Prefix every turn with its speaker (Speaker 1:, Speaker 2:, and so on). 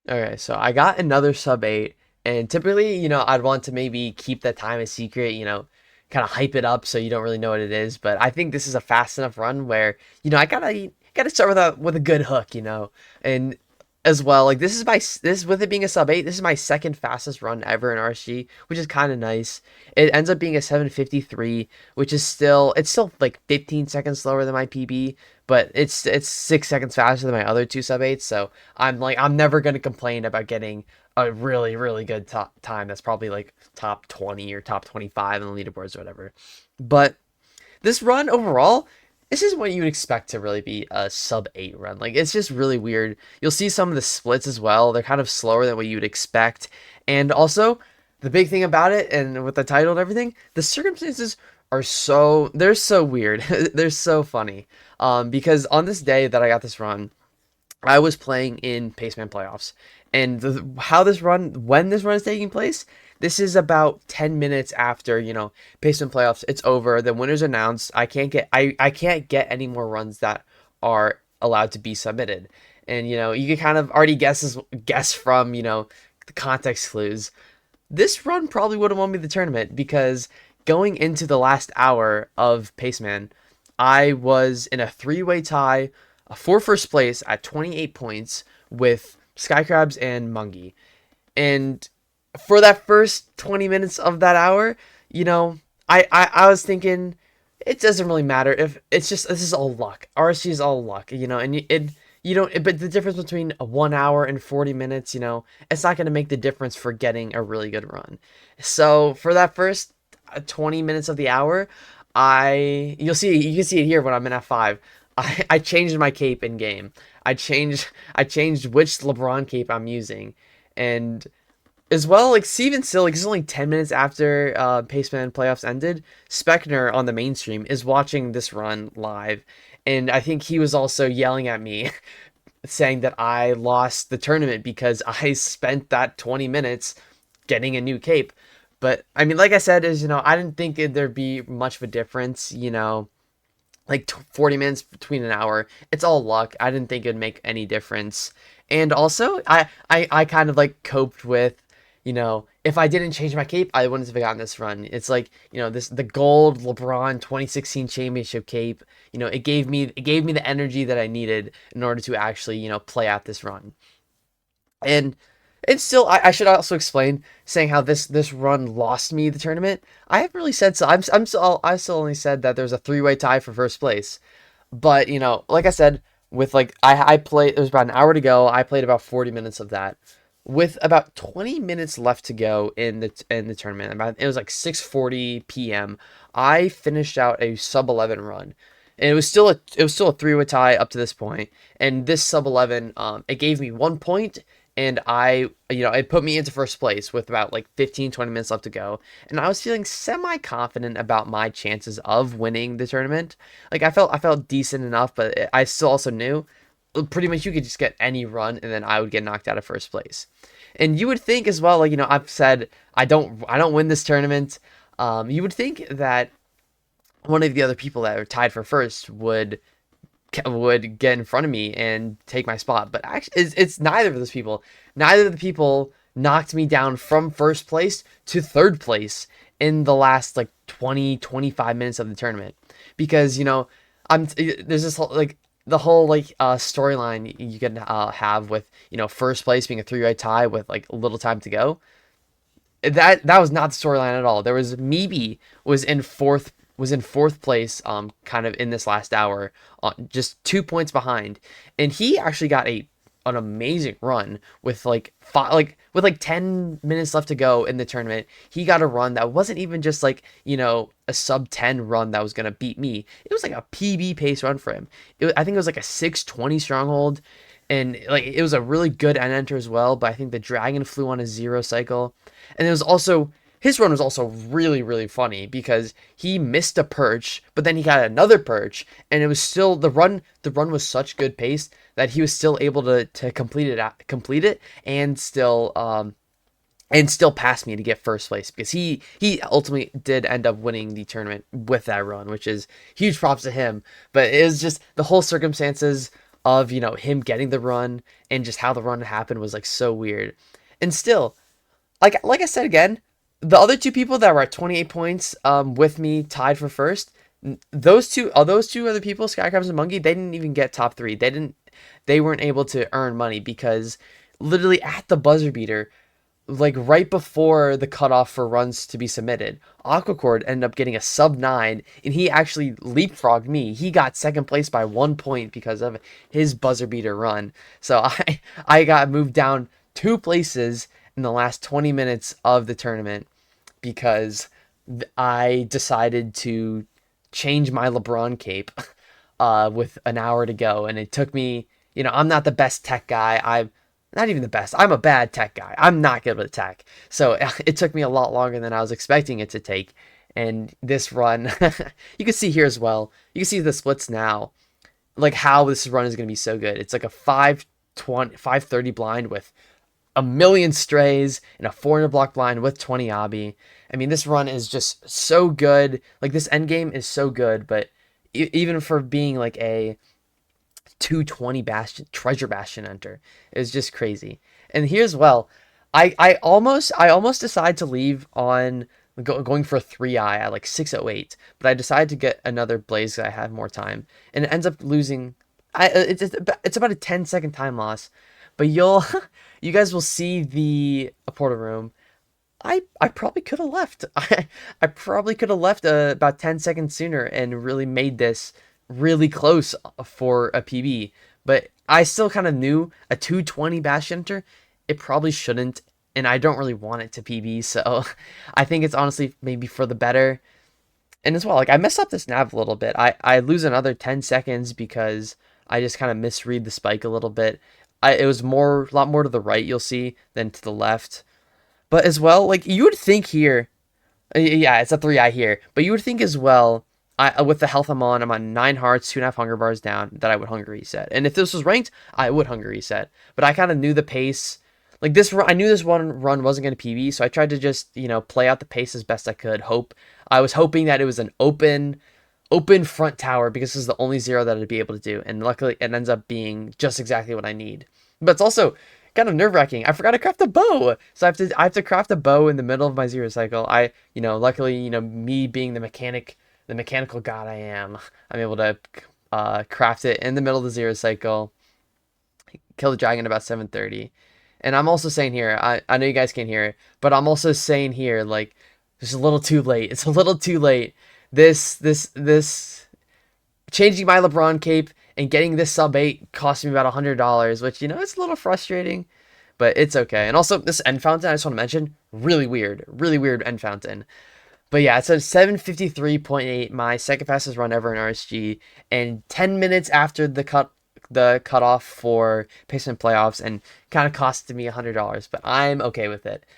Speaker 1: Okay, so I got another sub 8, and typically, I'd want to maybe keep that time a secret, kind of hype it up so you don't really know what it is. But I think this is a fast enough run where, I gotta start with a good hook, and as well, like this with it being a sub 8, this is my second fastest run ever in RSG, which is kind of nice. It ends up being a 7:53, which is still like 15 seconds slower than my PB, but it's 6 seconds faster than my other two sub 8s. So I'm never gonna complain about getting a really really good top time that's probably like top 20 or top 25 on the leaderboards or whatever. But this run overall, this is what you would expect to really be a sub 8 run. Like, it's just really weird. You'll see some of the splits as well. They're kind of slower than what you would expect. And also, the big thing about it, and with the title and everything, the circumstances they're so weird. They're so funny. Because on this day that I got this run, I was playing in Paceman playoffs, and when this run is taking place, this is about 10 minutes after Paceman playoffs. It's over. The winners announced. I can't get any more runs that are allowed to be submitted, and you can kind of already guess from the context clues. This run probably would have won me the tournament because going into the last hour of Paceman, I was in a three-way tie for first place at 28 points with Skycrabs and Mungie. And for that first 20 minutes of that hour, I was thinking it doesn't really matter if it's just this is all luck. RSG is all luck, and you don't. But the difference between a 1 hour and 40 minutes, it's not going to make the difference for getting a really good run. So for that first 20 minutes of the hour, you can see it here when I'm in F5. I changed my cape in game. I changed which LeBron cape I'm using, and as well, like Steven still, like it's only 10 minutes after Paceman playoffs ended. Speckner on the mainstream is watching this run live, and I think he was also yelling at me, saying that I lost the tournament because I spent that 20 minutes getting a new cape. But I mean, like I said, I didn't think there'd be much of a difference, like 40 minutes between an hour. It's all luck. I didn't think it'd make any difference. And also, I kind of like coped with, if I didn't change my cape, I wouldn't have gotten this run. It's like, the gold LeBron 2016 championship cape, it gave me the energy that I needed in order to actually, play out this run. And it's still, I should also explain, saying how this run lost me the tournament. I haven't really said so. I still only said that there's a three-way tie for first place. But like I said, with like I played, there was about an hour to go. I played about 40 minutes of that. With about 20 minutes left to go in the tournament, it was like 6:40 p.m. I finished out a sub 11 run. And it was still a three-way tie up to this point. And this sub 11, it gave me 1 point, and it put me into first place with about like 15-20 minutes left to go. And I was feeling semi-confident about my chances of winning the tournament. Like I felt decent enough, but I still also knew pretty much you could just get any run and then I would get knocked out of first place. And you would think as well, like, I've said I don't win this tournament. You would think that one of the other people that are tied for first would get in front of me and take my spot. But actually, it's neither of those people. Neither of the people knocked me down from first place to third place in the last like 20-25 minutes of the tournament. Because, there's this whole, like, the whole like storyline you can have with first place being a three-way tie with like little time to go. That was not the storyline at all. There was Meebe was in fourth place, kind of in this last hour, just 2 points behind, and he actually got an amazing run with like 10 minutes left to go in the tournament. He got a run that wasn't even just like a sub 10 run that was gonna beat me. It was like a PB pace run for him. I think it was like a 620 stronghold, and like it was a really good end enter as well. But I think the dragon flew on a 0 cycle, and it was also his run was also really, really funny because he missed a perch, but then he got another perch, and it was still the run. The run was such good pace that he was still able to complete it, and still pass me to get first place, because he ultimately did end up winning the tournament with that run, which is huge props to him. But it was just the whole circumstances of, him getting the run and just how the run happened was like so weird. And still, like I said again, the other two people that were at 28 points with me tied for first, those two other people, Skycrabs and Monkey, they didn't even get top three. They weren't able to earn money because literally at the buzzer beater, like right before the cutoff for runs to be submitted, Aquacord ended up getting a sub 9, and he actually leapfrogged me. He got second place by 1 point because of his buzzer beater run. So I got moved down 2 places in the last 20 minutes of the tournament because I decided to change my LeBron cape with an hour to go, and it took me. I'm not the best tech guy. I'm not even the best. I'm a bad tech guy. I'm not good with tech. So it took me a lot longer than I was expecting it to take. And this run, you can see here as well. You can see the splits now, like how this run is going to be so good. It's like a 520, 530 blind with a million strays and a 400 block blind with 20 obby. I mean, this run is just so good. Like this end game is so good, but even for being like a 220 bastion treasure bastion enter is just crazy. And here's well, I almost decide to leave on going for a 3i at like 608, but I decided to get another blaze because I had more time, and it ends up losing. It's about a 10-second time loss, but you guys will see the portal room. I probably could have left. I probably could have left about 10 seconds sooner and really made this really close for a PB. But I still kind of knew a 220 bash enter, it probably shouldn't, and I don't really want it to PB. So I think it's honestly maybe for the better. And as well, like I messed up this nav a little bit. I lose another 10 seconds because I just kind of misread the spike a little bit. It was a lot more to the right, you'll see, than to the left. But as well, like you would think here, yeah, it's a 3i here. But you would think as well, with the health I'm on 9 hearts, 2.5 hunger bars down, that I would hunger reset. And if this was ranked, I would hunger reset. But I kind of knew the pace. Like this, I knew this one run wasn't going to PB, so I tried to just play out the pace as best I could. I was hoping that it was an open front tower because this is the only zero that I'd be able to do, and luckily it ends up being just exactly what I need. But it's also kind of nerve-wracking. I forgot to craft a bow, so I have to craft a bow in the middle of my zero cycle. Luckily, me being the mechanical god I am, I'm able to craft it in the middle of the zero cycle, kill the dragon about 7:30. And I'm also saying here, I know you guys can't hear it, but I'm also saying here, like, it's a little too late. It's a little too late. This changing my LeBron cape and getting this sub 8 cost me about $100, which it's a little frustrating, but it's okay. And also this end fountain, I just want to mention, really weird end fountain. But yeah, it's a 7:53.8, my second fastest run ever in RSG, and 10 minutes after the cutoff for placement playoffs, and kind of costed me $100, but I'm okay with it.